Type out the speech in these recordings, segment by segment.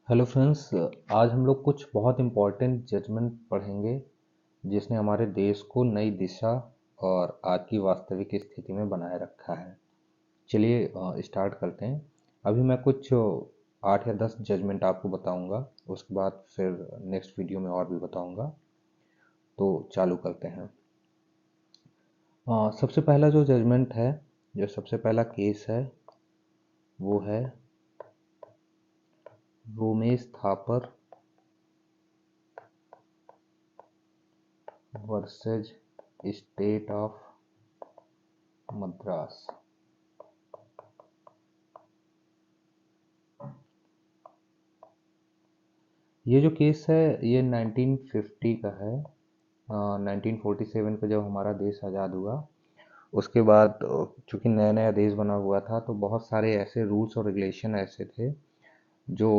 Hello friends. आज हम लोग कुछ बहुत इम्पोर्टेंट जजमेंट पढ़ेंगे जिसने हमारे देश को नई दिशा और आज की वास्तविक स्थिति में बनाए रखा है। चलिए स्टार्ट करते हैं। अभी मैं कुछ 8 या 10 जजमेंट आपको बताऊंगा, उसके बाद फिर नेक्स्ट वीडियो में और भी बताऊंगा। तो चालू करते हैं। सबसे पहला जो जजमेंट है, जो सबसे पहला केस है, वो है Romesh Thapar versus state of Madras. ये जो केस है ये 1950 का है। 1947 को जब हमारा देश आज़ाद हुआ, उसके बाद चूंकि नया नया देश बना हुआ था तो बहुत सारे ऐसे रूल्स और रेगुलेशन ऐसे थे जो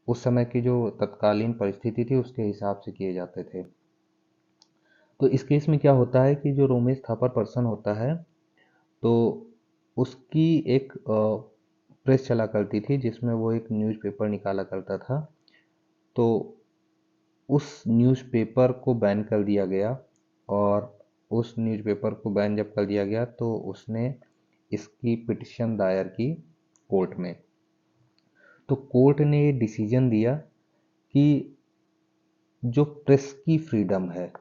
उस समय की जो तत्कालीन परिस्थिति थी उसके हिसाब से किए जाते थे। तो इस केस में क्या होता है कि जो रोमेश थापर पर्सन होता है, तो उसकी एक प्रेस चला करती थी जिसमें वो एक न्यूज़पेपर निकाला करता था। तो उस न्यूज़पेपर को बैन कर दिया गया, और उस न्यूज़पेपर को बैन जब कर दिया गया तो उसने इसकी पिटिशन दायर की कोर्ट में। तो कोर्ट ने ये डिसीजन दिया कि जो प्रेस की फ्रीडम है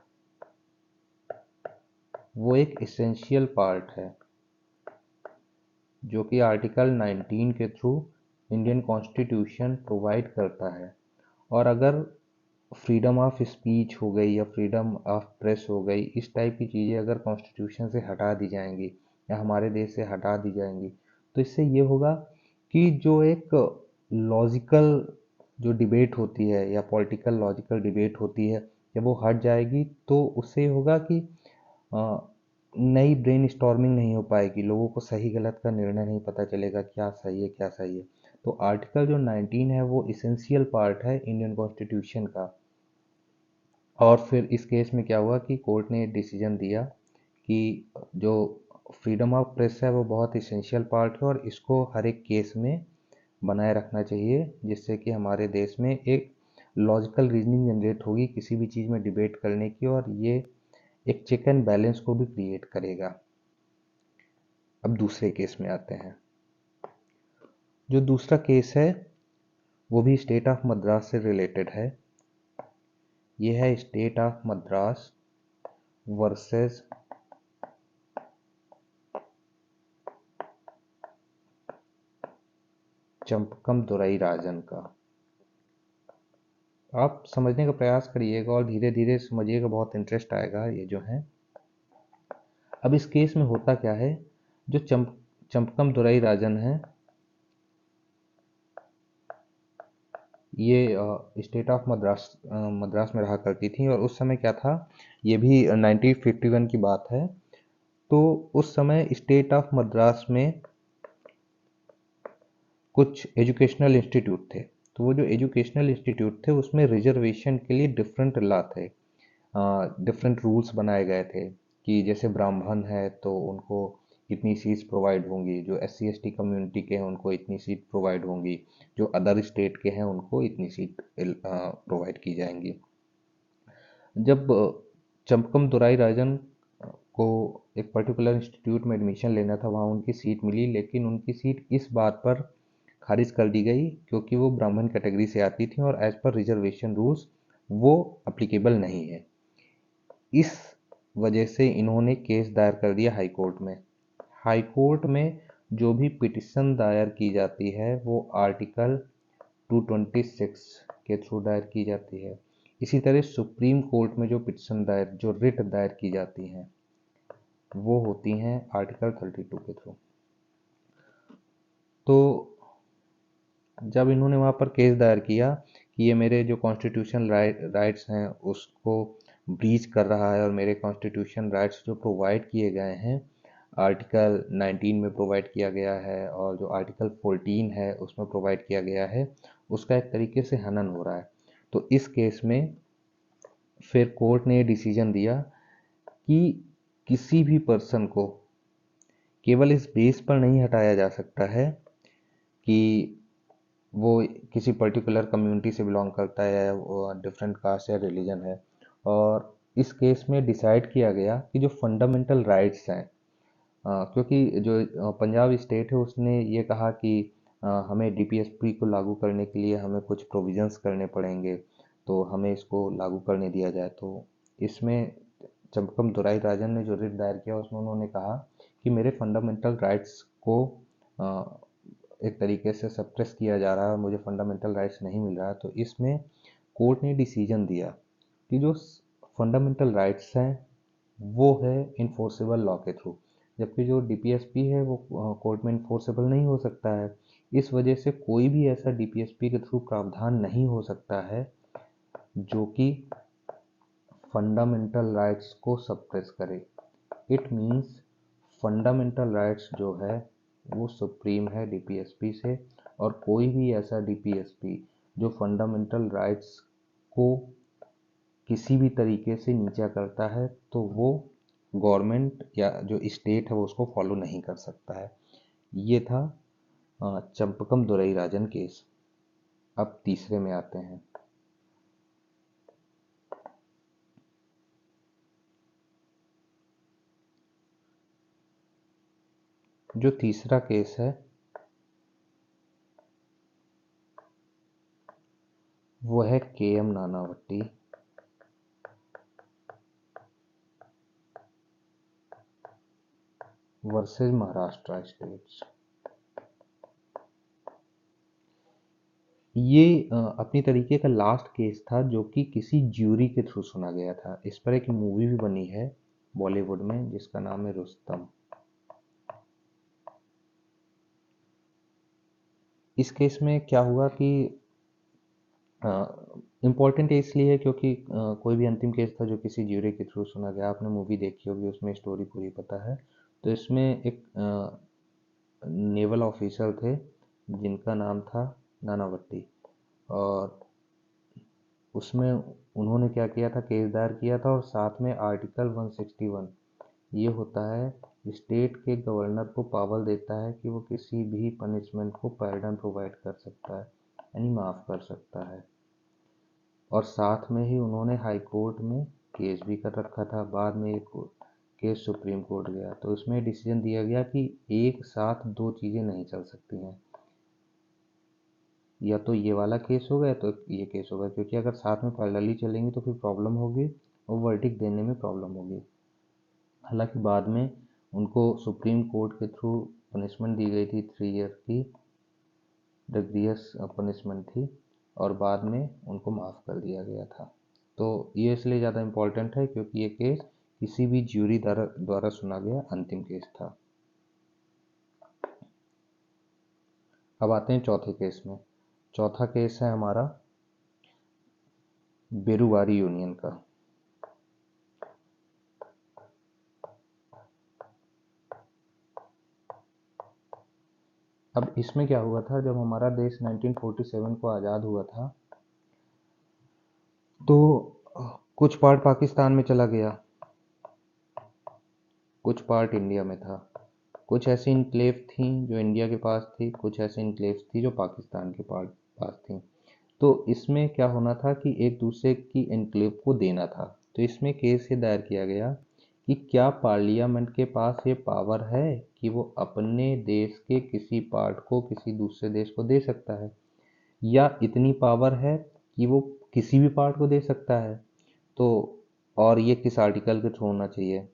वो एक इसेंशियल पार्ट है, जो कि आर्टिकल 19 के थ्रू इंडियन कॉन्स्टिट्यूशन प्रोवाइड करता है। और अगर फ्रीडम ऑफ स्पीच हो गई या फ्रीडम ऑफ प्रेस हो गई, इस टाइप की चीज़ें अगर कॉन्स्टिट्यूशन से हटा दी जाएंगी या हमारे देश से हटा दी जाएंगी, तो इससे ये होगा कि जो एक लॉजिकल जो डिबेट होती है या पॉलिटिकल लॉजिकल डिबेट होती है, जब वो हट जाएगी तो उससे ये होगा कि नई ब्रेन स्टॉर्मिंग नहीं हो पाएगी, लोगों को सही गलत का निर्णय नहीं पता चलेगा, क्या सही है क्या सही है। तो आर्टिकल जो 19 है वो इसेंशियल पार्ट है इंडियन कॉन्स्टिट्यूशन का। और फिर इस केस में क्या हुआ कि कोर्ट ने डिसीजन दिया कि जो फ्रीडम ऑफ प्रेस है वो बहुत इसेंशियल पार्ट है और इसको हर एक केस में बनाए रखना चाहिए, जिससे कि हमारे देश में एक लॉजिकल रीजनिंग जनरेट होगी किसी भी चीज़ में डिबेट करने की, और ये एक चेक एंड बैलेंस को भी क्रिएट करेगा। अब दूसरे केस में आते हैं। जो दूसरा केस है वो भी स्टेट ऑफ मद्रास से रिलेटेड है। ये है state of Madras versus Champakam Dorairajan का। आप समझने का प्रयास करिएगा और धीरे धीरे समझिएगा, बहुत इंटरेस्ट आएगा ये जो है। अब इस केस में होता क्या है, जो चंपकम दुराई राजन है, ये स्टेट ऑफ मद्रास में रहा करती थी। और उस समय क्या था, ये भी 1951 की बात है। तो उस समय स्टेट ऑफ मद्रास में कुछ एजुकेशनल इंस्टीट्यूट थे। तो वो जो एजुकेशनल इंस्टीट्यूट थे उसमें रिजर्वेशन के लिए डिफरेंट लॉ थे, डिफरेंट रूल्स बनाए गए थे कि जैसे ब्राह्मण है तो उनको इतनी सीट्स प्रोवाइड होंगी, जो SC ST कम्युनिटी के हैं उनको इतनी सीट प्रोवाइड होंगी, जो अदर स्टेट के हैं उनको इतनी सीट प्रोवाइड की जाएंगी। जब चंपकम दुराई राजन को एक पर्टिकुलर इंस्टीट्यूट में एडमिशन लेना था, वहाँ उनकी सीट मिली, लेकिन उनकी सीट इस बात पर खारिज कर दी गई क्योंकि वो ब्राह्मण कैटेगरी से आती थी और एज पर रिजर्वेशन रूल्स वो अप्लीकेबल नहीं है। इस वजह से इन्होंने केस दायर कर दिया हाई कोर्ट में। हाई कोर्ट में जो भी पिटिशन दायर की जाती है वो आर्टिकल 226 के थ्रू दायर की जाती है। इसी तरह सुप्रीम कोर्ट में जो पिटिशन दायर, जो रिट दायर की जाती हैं, वो होती हैं आर्टिकल 32 के थ्रू। तो जब इन्होंने वहाँ पर केस दायर किया कि ये मेरे जो कॉन्स्टिट्यूशन राइट्स हैं उसको ब्रीच कर रहा है, और मेरे कॉन्स्टिट्यूशन राइट्स जो प्रोवाइड किए गए हैं आर्टिकल 19 में प्रोवाइड किया गया है और जो आर्टिकल 14 है उसमें प्रोवाइड किया गया है, उसका एक तरीके से हनन हो रहा है। तो इस केस में फिर कोर्ट ने डिसीजन दिया कि किसी भी पर्सन को केवल इस बेस पर नहीं हटाया जा सकता है कि वो किसी पर्टिकुलर कम्युनिटी से बिलोंग करता है या वो डिफरेंट कास्ट या रिलीजन है। और इस केस में डिसाइड किया गया कि जो फंडामेंटल राइट्स हैं, क्योंकि जो पंजाब स्टेट है उसने ये कहा कि हमें डीपीएसपी को लागू करने के लिए हमें कुछ प्रोविजंस करने पड़ेंगे, तो हमें इसको लागू करने दिया जाए। तो इसमें चंपकम दुराई राजन ने जो रिट दायर किया उसमें उन्होंने कहा कि मेरे फंडामेंटल राइट्स को एक तरीके से सप्रेस किया जा रहा है, मुझे फंडामेंटल राइट्स नहीं मिल रहा है। तो इसमें कोर्ट ने डिसीजन दिया कि जो फंडामेंटल राइट्स हैं वो है इन्फोर्सेबल लॉ के थ्रू, जबकि जो डीपीएसपी है वो कोर्ट में इन्फोर्सेबल नहीं हो सकता है। इस वजह से कोई भी ऐसा डीपीएसपी के थ्रू प्रावधान नहीं हो सकता है जो कि फंडामेंटल राइट्स को सप्रेस करे। इट मीन्स फंडामेंटल राइट्स जो है वो सुप्रीम है डीपीएसपी से, और कोई भी ऐसा डीपीएसपी जो फंडामेंटल राइट्स को किसी भी तरीके से नीचा करता है तो वो गवर्नमेंट या जो स्टेट है वो उसको फॉलो नहीं कर सकता है। ये था चंपकम दुरई राजन केस। अब तीसरे में आते हैं। जो तीसरा केस है वो है केएम नानावट्टी वर्सेस महाराष्ट्र स्टेट्स। ये अपनी तरीके का लास्ट केस था जो कि किसी ज्यूरी के थ्रू सुना गया था। इस पर एक मूवी भी बनी है बॉलीवुड में जिसका नाम है रुस्तम। इस केस में क्या हुआ कि इम्पोर्टेंट इसलिए है क्योंकि कोई भी अंतिम केस था जो किसी ज्यूरी के थ्रू सुना गया। आपने मूवी देखी होगी, उसमें स्टोरी पूरी पता है। तो इसमें एक नेवल ऑफिसर थे जिनका नाम था नानावट्टी, और उसमें उन्होंने क्या किया था, केस दायर किया था, और साथ में आर्टिकल 161 ये होता है स्टेट के गवर्नर को पावर देता है कि वो किसी भी पनिशमेंट को पैर्डन प्रोवाइड कर सकता है, यानी माफ़ कर सकता है। और साथ में ही उन्होंने हाई कोर्ट में केस भी कर रखा था। बाद में एक केस सुप्रीम कोर्ट गया तो उसमें डिसीजन दिया गया कि एक साथ दो चीज़ें नहीं चल सकती हैं, या तो ये वाला केस होगा या तो ये केस होगा, क्योंकि अगर साथ में पैरेलली चलेंगी तो फिर प्रॉब्लम होगी और वर्डिक्ट देने में प्रॉब्लम होगी। हालांकि बाद में उनको सुप्रीम कोर्ट के थ्रू पनिशमेंट दी गई थी 3 ईयर की, डिग्रियस पनिशमेंट थी, और बाद में उनको माफ़ कर दिया गया था। तो ये इसलिए ज़्यादा इम्पोर्टेंट है क्योंकि ये केस किसी भी ज्यूरी द्वारा सुना गया अंतिम केस था। अब आते हैं चौथे केस में। चौथा केस है हमारा बेरुवारी यूनियन का। अब इसमें क्या हुआ था, जब हमारा देश 1947 को आज़ाद हुआ था तो कुछ पार्ट पाकिस्तान में चला गया, कुछ पार्ट इंडिया में था। कुछ ऐसी इनक्लेव थी जो इंडिया के पास थी, कुछ ऐसी इनक्लेव थी जो पाकिस्तान के पास थी। तो इसमें क्या होना था कि एक दूसरे की एनक्लेव को देना था। तो इसमें केस ये दायर किया गया कि क्या पार्लियामेंट के पास ये पावर है कि वो अपने देश के किसी पार्ट को किसी दूसरे देश को दे सकता है, या इतनी पावर है कि वो किसी भी पार्ट को दे सकता है। तो और ये किस आर्टिकल के थ्रू होना चाहिए।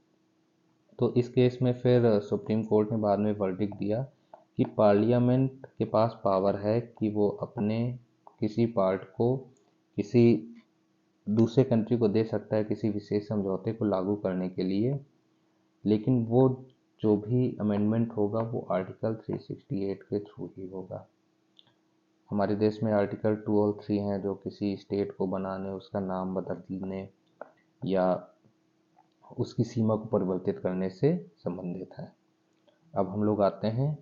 तो इस केस में फिर सुप्रीम कोर्ट ने बाद में वर्डिक्ट दिया कि पार्लियामेंट के पास पावर है कि वो अपने किसी पार्ट को किसी दूसरे कंट्री को दे सकता है किसी विशेष समझौते को लागू करने के लिए, लेकिन वो जो भी अमेंडमेंट होगा वो आर्टिकल 368 के थ्रू ही होगा। हमारे देश में आर्टिकल 2 और 3 हैं जो किसी स्टेट को बनाने, उसका नाम बदलने या उसकी सीमा को परिवर्तित करने से संबंधित है। अब हम लोग आते हैं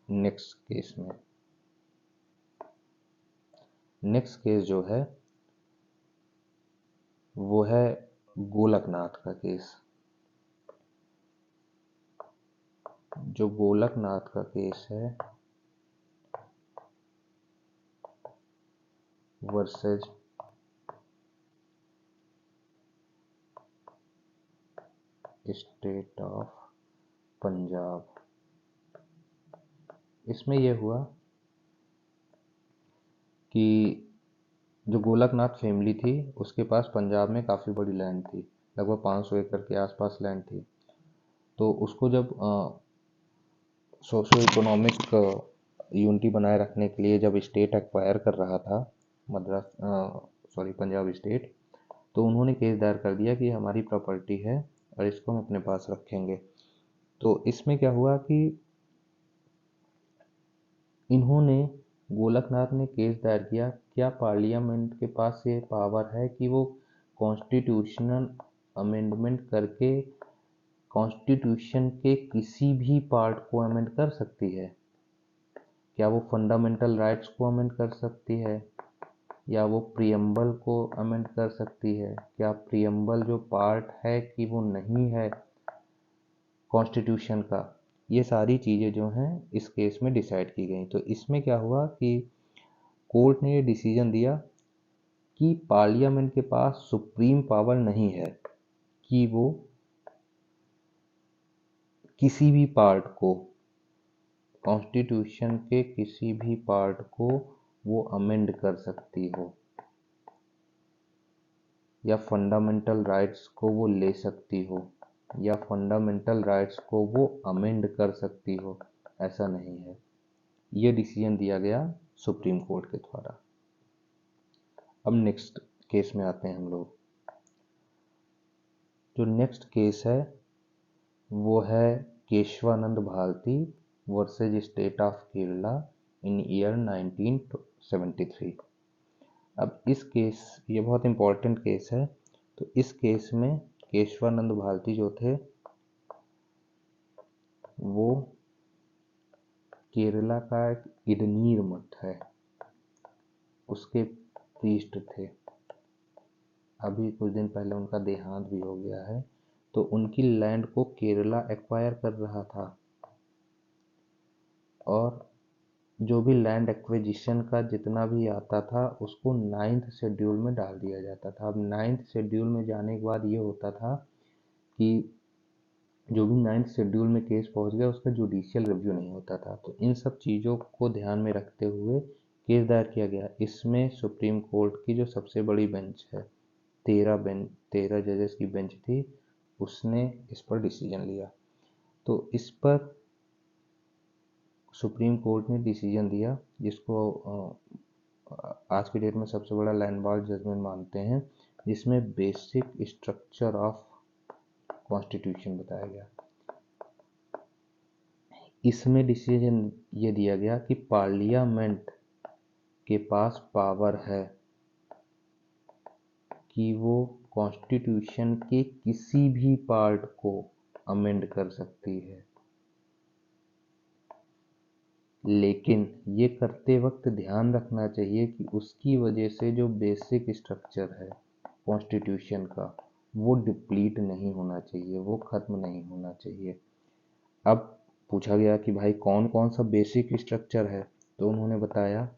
नेक्स्ट केस में। नेक्स्ट केस जो है वो है गोलकनाथ का केस। जो गोलकनाथ का केस है वर्सेज स्टेट ऑफ पंजाब। इसमें यह हुआ कि जो गोलकनाथ फैमिली थी उसके पास पंजाब में काफ़ी बड़ी लैंड थी, लगभग 500 एकड़ के आसपास लैंड थी। तो उसको जब सोशो इकोनॉमिक यूनिटी बनाए रखने के लिए जब स्टेट एक्वायर कर रहा था पंजाब स्टेट, तो उन्होंने केस दायर कर दिया कि हमारी प्रॉपर्टी है और इसको हम अपने पास रखेंगे। तो इसमें क्या हुआ कि गोलकनाथ ने केस दायर किया, क्या पार्लियामेंट के पास ये पावर है कि वो कॉन्स्टिट्यूशनल अमेंडमेंट करके कॉन्स्टिट्यूशन के किसी भी पार्ट को अमेंड कर सकती है? क्या वो फंडामेंटल राइट्स को अमेंड कर सकती है, या वो प्रियम्बल को अमेंड कर सकती है? क्या प्रियम्बल जो पार्ट है कि वो नहीं है कॉन्स्टिट्यूशन का? ये सारी चीज़ें जो हैं इस केस में डिसाइड की गई। तो इसमें क्या हुआ कि कोर्ट ने ये डिसीजन दिया कि पार्लियामेंट के पास सुप्रीम पावर नहीं है कि वो किसी भी पार्ट को, कॉन्स्टिट्यूशन के किसी भी पार्ट को वो अमेंड कर सकती हो या फंडामेंटल राइट्स को वो ले सकती हो या फंडामेंटल राइट्स को वो अमेंड कर सकती हो, ऐसा नहीं है। ये डिसीजन दिया गया सुप्रीम कोर्ट के द्वारा। अब नेक्स्ट केस में आते हैं हम लोग। जो नेक्स्ट केस है वो है Keshavananda Bharati versus state of Kerala in year 1973। अब इस केस, ये बहुत इम्पोर्टेंट केस है। तो इस केस में केशवानंद भारती जो थे वो केरला का एक इडनीर मठ है उसके प्रीस्ट थे। अभी कुछ दिन पहले उनका देहांत भी हो गया है। तो उनकी लैंड को केरला एक्वायर कर रहा था और जो भी लैंड एक्विजिशन का जितना भी आता था उसको 9th शेड्यूल में डाल दिया जाता था। अब 9th शेड्यूल में जाने के बाद ये होता था कि जो भी 9th शेड्यूल में केस पहुंच गया उसका जुडिशियल रिव्यू नहीं होता था। तो इन सब चीज़ों को ध्यान में रखते हुए केस दायर किया गया। इसमें सुप्रीम कोर्ट की जो सबसे बड़ी बेंच है, 13 जजेस की बेंच थी, उसने इस पर डिसीजन लिया। तो इस पर सुप्रीम कोर्ट ने डिसीजन दिया, जिसको आज की डेट में सबसे बड़ा लैंडमार्क जजमेंट मानते हैं, जिसमें बेसिक स्ट्रक्चर ऑफ कॉन्स्टिट्यूशन बताया गया। इसमें डिसीजन ये दिया गया कि पार्लियामेंट के पास पावर है कि वो कॉन्स्टिट्यूशन के किसी भी पार्ट को अमेंड कर सकती है, लेकिन ये करते वक्त ध्यान रखना चाहिए कि उसकी वजह से जो बेसिक स्ट्रक्चर है कॉन्स्टिट्यूशन का वो डिप्लीट नहीं होना चाहिए, वो ख़त्म नहीं होना चाहिए। अब पूछा गया कि भाई कौन कौन सा बेसिक स्ट्रक्चर है, तो उन्होंने बताया,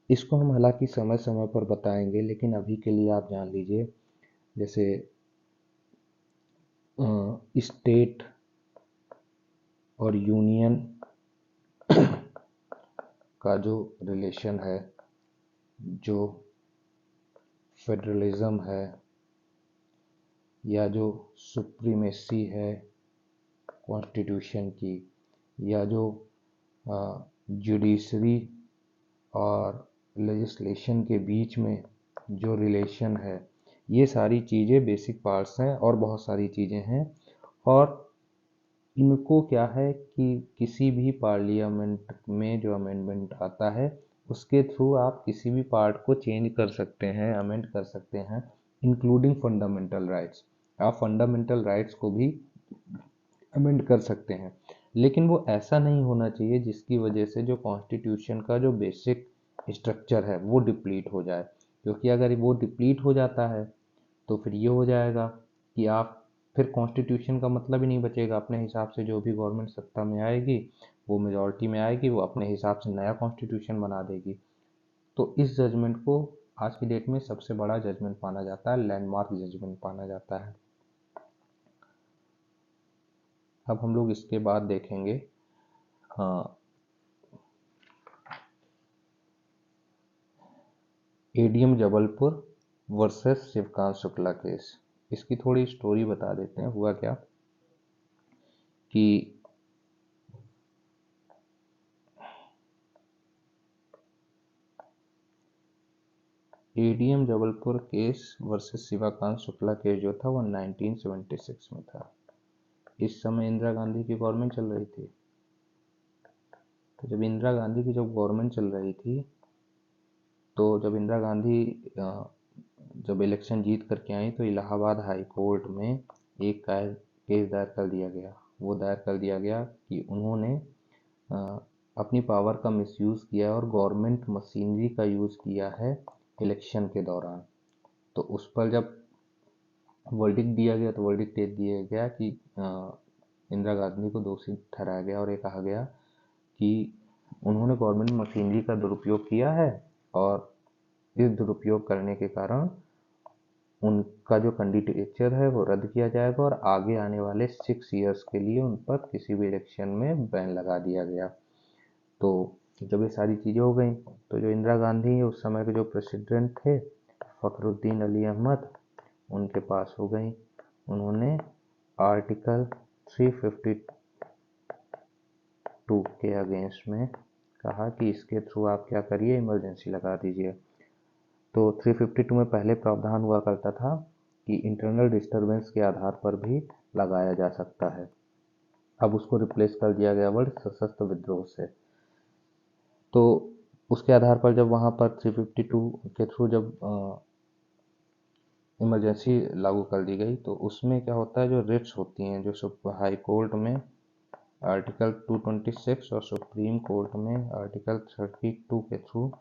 इसको हम हालांकि समय समय पर बताएंगे, लेकिन अभी के लिए आप जान लीजिए, जैसे स्टेट और यूनियन का जो रिलेशन है, जो फेडरलिज्म है या जो सुप्रीमेसी है कॉन्स्टिट्यूशन की, या जो जुडिशरी और लेजिस्लेशन के बीच में जो रिलेशन है, ये सारी चीज़ें बेसिक पार्ट्स हैं और बहुत सारी चीज़ें हैं। और इनको क्या है कि किसी भी पार्लियामेंट में जो अमेंडमेंट आता है उसके थ्रू आप किसी भी पार्ट को चेंज कर सकते हैं, अमेंड कर सकते हैं, इंक्लूडिंग फंडामेंटल राइट्स। आप फंडामेंटल राइट्स को भी अमेंड कर सकते हैं, लेकिन वो ऐसा नहीं होना चाहिए जिसकी वजह से जो कॉन्स्टिट्यूशन का जो बेसिक स्ट्रक्चर है वो डिप्लीट हो जाए। क्योंकि अगर वो डिप्लीट हो जाता है तो फिर ये हो जाएगा कि आप फिर कॉन्स्टिट्यूशन का मतलब ही नहीं बचेगा। अपने हिसाब से जो भी गवर्नमेंट सत्ता में आएगी, वो मेजॉरिटी में आएगी, वो अपने हिसाब से नया कॉन्स्टिट्यूशन बना देगी। तो इस जजमेंट को आज की डेट में सबसे बड़ा जजमेंट माना जाता है, लैंडमार्क जजमेंट माना जाता है। अब हम लोग इसके बाद देखेंगे ADM Jabalpur versus Shivkant Shukla case. इसकी थोड़ी स्टोरी बता देते हैं। हुआ क्या कि ADM Jabalpur case versus Shivkant Shukla case जो था वो 1976 में था। इस समय इंदिरा गांधी की गवर्नमेंट चल रही थी। तो जब इंदिरा गांधी की जब गवर्नमेंट चल रही थी, तो जब इंदिरा गांधी जब इलेक्शन जीत करके आई, तो इलाहाबाद हाई कोर्ट में एक केस दायर कर दिया गया। वो दायर कर दिया गया कि उन्होंने अपनी पावर का मिसयूज़ किया और गवर्नमेंट मशीनरी का यूज़ किया है इलेक्शन के दौरान। तो उस पर जब वर्डिक्ट दिया गया, तो वर्डिक्ट दे दिया गया कि इंदिरा गांधी को दोषी ठहराया गया और ये कहा गया कि उन्होंने गवर्नमेंट मशीनरी का दुरुपयोग किया है और इस दुरुपयोग करने के कारण उनका जो कैंडिडेचर है वो रद्द किया जाएगा और आगे आने वाले 6 ईयर्स के लिए उन पर किसी भी इलेक्शन में बैन लगा दिया गया। तो जब ये सारी चीज़ें हो गई, तो जो इंदिरा गांधी उस समय के जो प्रेसिडेंट थे फखरुद्दीन अली अहमद, उनके पास हो गई। उन्होंने आर्टिकल 352 के अगेंस्ट में कहा कि इसके थ्रू आप क्या करिए, इमरजेंसी लगा दीजिए। तो 352 में पहले प्रावधान हुआ करता था कि इंटरनल डिस्टरबेंस के आधार पर भी लगाया जा सकता है। अब उसको रिप्लेस कर दिया गया वर्ड सशस्त्र विद्रोह से। तो उसके आधार पर जब वहाँ पर 352 के थ्रू जब इमरजेंसी लागू कर दी गई, तो उसमें क्या होता है, जो रिट्स होती हैं, जो हाई कोर्ट में आर्टिकल 226 और सुप्रीम कोर्ट में आर्टिकल 32 के थ्रू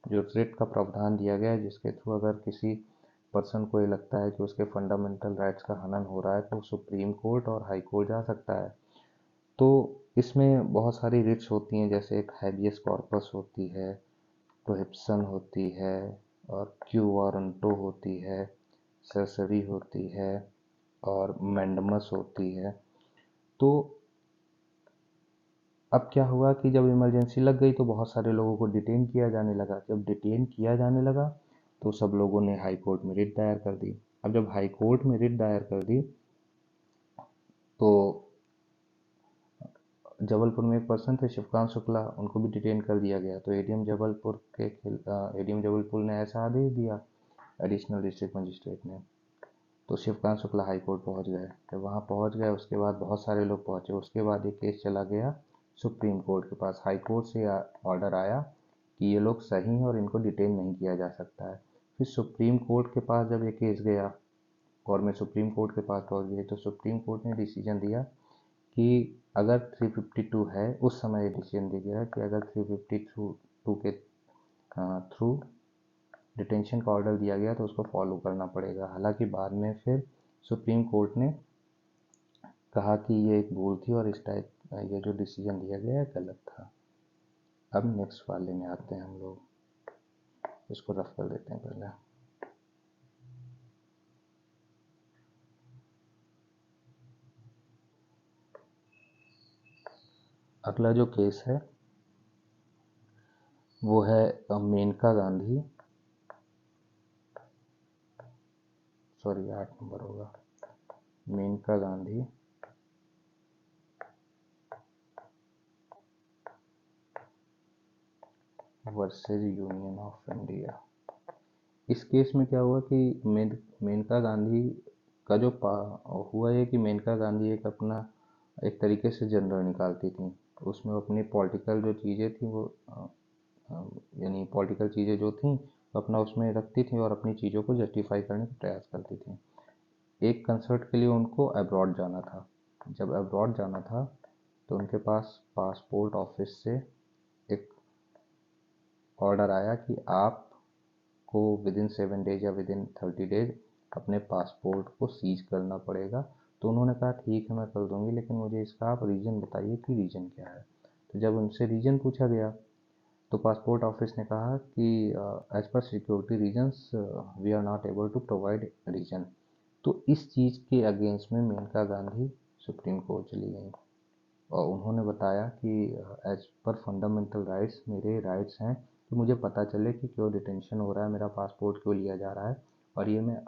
जो रिट का प्रावधान दिया गया है, जिसके थ्रू अगर किसी पर्सन को ये लगता है कि उसके फंडामेंटल राइट्स का हनन हो रहा है, तो सुप्रीम कोर्ट और हाई कोर्ट जा सकता है। तो इसमें बहुत सारी रिट्स होती हैं, जैसे एक हैबियस कॉर्पस होती है, प्रोहिबिशन होती है, और क्यू वारंटो होती है, सरसरी होती है और मैंडमस होती है। तो अब क्या हुआ कि जब इमरजेंसी लग गई, तो बहुत सारे लोगों को डिटेन किया जाने लगा। जब डिटेन किया जाने लगा, तो सब लोगों ने हाई कोर्ट में रिट दायर कर दी। अब जब हाई कोर्ट में रिट दायर कर दी, तो जबलपुर में एक पर्सन थे शिवकांत शुक्ला, उनको भी डिटेन कर दिया गया। तो एडीएम जबलपुर ने ऐसा आदेश दिया, एडिशनल डिस्ट्रिक्ट मजिस्ट्रेट ने। तो शिवकांत शुक्ला हाई कोर्ट पहुंच गए। जब वहां पहुंच गए, उसके बाद बहुत सारे लोग पहुंचे। उसके बाद एक केस चला गया सुप्रीम कोर्ट के पास। हाई कोर्ट से ऑर्डर आया कि ये लोग सही हैं और इनको डिटेन नहीं किया जा सकता है। फिर सुप्रीम कोर्ट के पास जब ये केस गया, गवर्नमेंट सुप्रीम कोर्ट के पास पहुंच गई, तो सुप्रीम कोर्ट ने डिसीजन दिया कि अगर 352 है, उस समय ये डिसीजन दिया गया कि अगर 352 के थ्रू डिटेंशन का ऑर्डर दिया गया, तो उसको फॉलो करना पड़ेगा। हालांकि बाद में फिर सुप्रीम कोर्ट ने कहा कि ये एक भूल थी और इस टाइप ये जो डिसीजन दिया गया है गलत था। अब नेक्स्ट वाले में आते हैं हम लोग, इसको रफ कर देते हैं पहले। अगला जो केस है वो है मेनका गांधी, सॉरी 8 नंबर होगा, Maneka Gandhi versus Union of India. इस केस में क्या हुआ कि मेनका गांधी का जो हुआ है कि मेनका गांधी एक अपना एक तरीके से जनरल निकालती थी। उसमें अपनी पॉलिटिकल जो चीज़ें थी वो यानी पॉलिटिकल चीज़ें जो थी अपना उसमें रखती थी और अपनी चीज़ों को जस्टिफाई करने का प्रयास करती थी। एक कंसर्ट के लिए उनको अब्रॉड जाना था। जब अब्रॉड जाना था, तो उनके पास पासपोर्ट ऑफिस से एक ऑर्डर आया कि आपको विद इन 7 डेज या विद इन 30 डेज अपने पासपोर्ट को सीज करना पड़ेगा। तो उन्होंने कहा ठीक है मैं कर दूंगी, लेकिन मुझे इसका आप रीज़न बताइए कि रीज़न क्या है। तो जब उनसे रीज़न पूछा गया, तो पासपोर्ट ऑफिस ने कहा कि as per security reasons we are not able to provide reason. तो इस चीज़ के अगेंस्ट में मेनका गांधी सुप्रीम कोर्ट चली गई और उन्होंने बताया कि एज पर फंडामेंटल राइट्स मेरे राइट्स हैं कि मुझे पता चले कि क्यों डिटेंशन हो रहा है, मेरा पासपोर्ट क्यों लिया जा रहा है, और ये मैं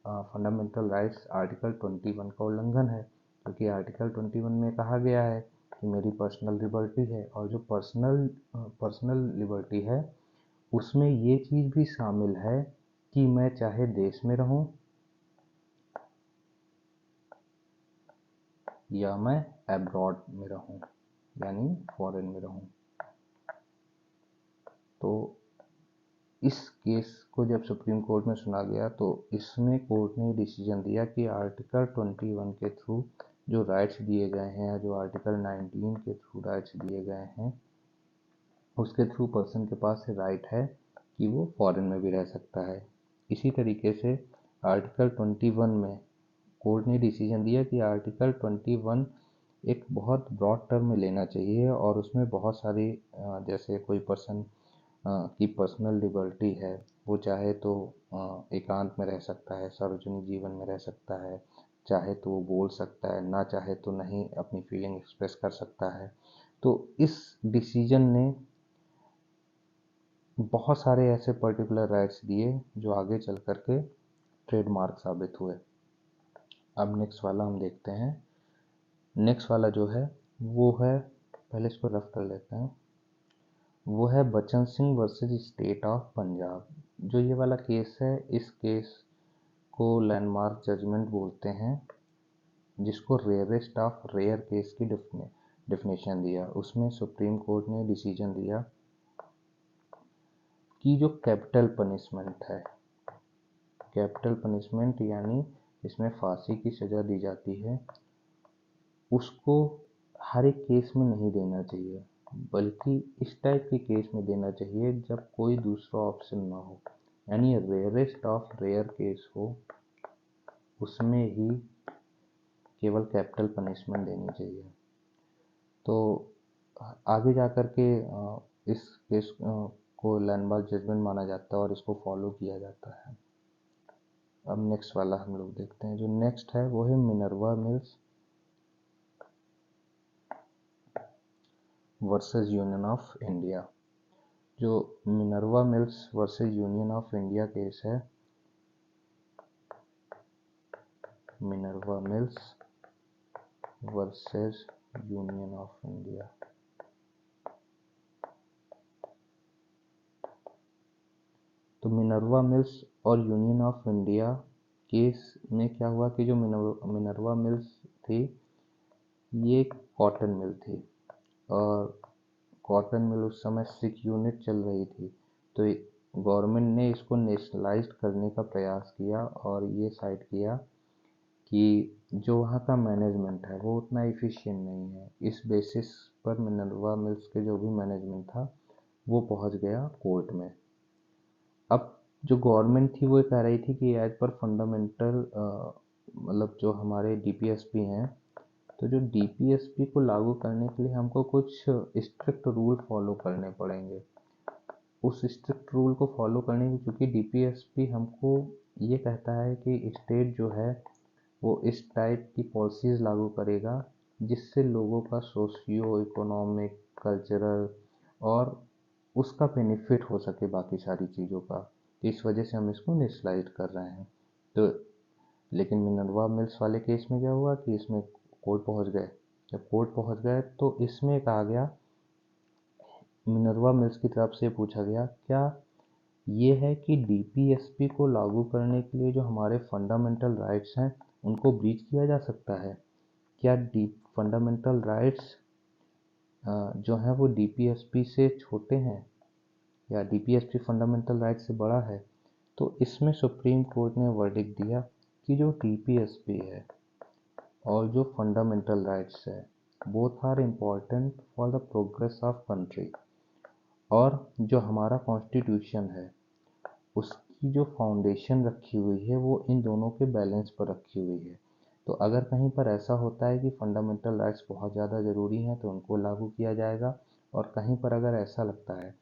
फंडामेंटल राइट्स आर्टिकल 21 का उल्लंघन है, क्योंकि आर्टिकल 21 में कहा गया है कि मेरी पर्सनल लिबर्टी है, और जो पर्सनल लिबर्टी है उसमें ये चीज़ भी शामिल है कि मैं चाहे देश में रहूं या मैं एब्रॉड में रहूं, यानी फॉरेन में रहूं। तो इस केस को जब सुप्रीम कोर्ट में सुना गया तो इसमें कोर्ट ने डिसीजन दिया कि आर्टिकल 21 के थ्रू जो राइट्स दिए गए हैं, जो आर्टिकल 19 के थ्रू राइट्स दिए गए हैं, उसके थ्रू पर्सन के पास राइट है कि वो फॉरेन में भी रह सकता है। इसी तरीके से आर्टिकल 21 में कोर्ट ने डिसीजन दिया कि आर्टिकल 21 एक बहुत ब्रॉड टर्म में लेना चाहिए और उसमें बहुत सारी जैसे कोई पर्सन की पर्सनल लिबर्टी है, वो चाहे तो एकांत में रह सकता है, सार्वजनिक जीवन में रह सकता है, चाहे तो वो बोल सकता है, ना चाहे तो नहीं अपनी फीलिंग एक्सप्रेस कर सकता है। तो इस डिसीजन ने बहुत सारे ऐसे पर्टिकुलर राइट्स दिए जो आगे चल कर के ट्रेडमार्क साबित हुए। अब नेक्स्ट वाला हम देखते हैं। नेक्स्ट वाला जो है वो है, पहले इसको रफ कर लेते हैं, वो है बचन Singh versus state of Punjab. जो ये वाला केस है, इस केस को लैंडमार्क जजमेंट बोलते हैं, जिसको रेयरेस्ट ऑफ रेयर केस की डेफिनेशन दिया। उसमें सुप्रीम कोर्ट ने डिसीजन दिया कि जो कैपिटल पनिशमेंट है, कैपिटल पनिशमेंट यानी इसमें फांसी की सज़ा दी जाती है, उसको हर एक केस में नहीं देना चाहिए, बल्कि इस टाइप के केस में देना चाहिए जब कोई दूसरा ऑप्शन ना हो, यानी रेयरेस्ट ऑफ रेयर केस हो, उसमें ही केवल कैपिटल पनिशमेंट देनी चाहिए। तो आगे जा कर के इस केस को लैंडमार्क जजमेंट माना जाता है और इसको फॉलो किया जाता है। अब नेक्स्ट वाला हम लोग देखते हैं। जो नेक्स्ट है वो है Minerva Mills versus Union of India. जो Minerva Mills versus Union of India case है, Minerva Mills versus Union of India. तो मिनर्वा मिल्स और यूनियन ऑफ इंडिया केस में क्या हुआ कि जो मिनर्वा मिल्स थी, ये कॉटन मिल थी और कॉटन मिल उस समय 6 यूनिट चल रही थी। तो गवर्नमेंट ने इसको नेशनलाइज्ड करने का प्रयास किया और ये साइड किया कि जो वहाँ का मैनेजमेंट है वो उतना एफिशिएंट नहीं है। इस बेसिस पर मिनर्वा मिल्स के जो भी मैनेजमेंट था वो पहुँच गया कोर्ट में। अब जो गवर्नमेंट थी वो कह रही थी कि एज पर फंडामेंटल मतलब जो हमारे डीपीएसपी हैं, तो जो डीपीएसपी को लागू करने के लिए हमको कुछ स्ट्रिक्ट रूल फॉलो करने पड़ेंगे। उस स्ट्रिक्ट रूल को फॉलो करने की, क्योंकि डीपीएसपी हमको ये कहता है कि स्टेट जो है वो इस टाइप की पॉलिसीज़ लागू करेगा जिससे लोगों का सोशियो इकोनॉमिक, कल्चरल और उसका बेनिफिट हो सके बाकी सारी चीज़ों का। इस वजह से हम इसको नेशनलाइज कर रहे हैं। तो लेकिन मिनर्वा मिल्स वाले केस में क्या हुआ कि इसमें कोर्ट पहुंच गए। जब कोर्ट पहुंच गए तो इसमें कहा गया, मिनर्वा मिल्स की तरफ से पूछा गया, क्या ये है कि डीपीएसपी को लागू करने के लिए जो हमारे फंडामेंटल राइट्स हैं उनको ब्रीच किया जा सकता है? क्या डी फंडामेंटल राइट्स जो हैं वो डीपीएसपी से छोटे हैं या डीपीएसपी फंडामेंटल राइट्स से बड़ा है? तो इसमें सुप्रीम कोर्ट ने वर्डिक्ट दिया कि जो डीपीएसपी है और जो फंडामेंटल राइट्स है, both are important for the progress of country. और जो हमारा कॉन्स्टिट्यूशन है उसकी जो फाउंडेशन रखी हुई है वो इन दोनों के बैलेंस पर रखी हुई है। तो अगर कहीं पर ऐसा होता है कि फंडामेंटल राइट्स बहुत ज़्यादा ज़रूरी हैं तो उनको लागू किया जाएगा, और कहीं पर अगर ऐसा लगता है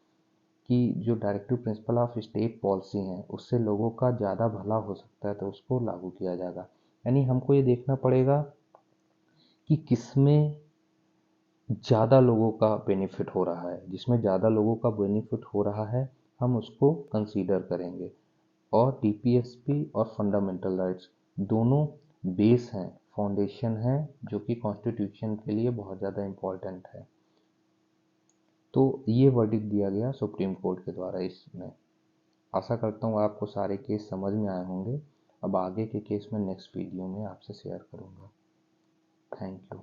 कि जो directive principle of state policy हैं उससे लोगों का ज़्यादा भला हो सकता है तो उसको लागू किया जाएगा। यानी हमको ये देखना पड़ेगा कि किसमें ज़्यादा लोगों का बेनिफिट हो रहा है, जिसमें ज़्यादा लोगों का बेनिफिट हो रहा है हम उसको कंसीडर करेंगे। और डीपीएसपी और फंडामेंटल राइट्स दोनों बेस हैं, फाउंडेशन है, जो कि कॉन्स्टिट्यूशन के लिए बहुत ज़्यादा इम्पोर्टेंट है। तो ये वर्डिक्ट दिया गया सुप्रीम कोर्ट के द्वारा इसमें। आशा करता हूँ आपको सारे केस समझ में आए होंगे। अब आगे के केस में नेक्स्ट वीडियो में आपसे शेयर करूँगा। Thank you.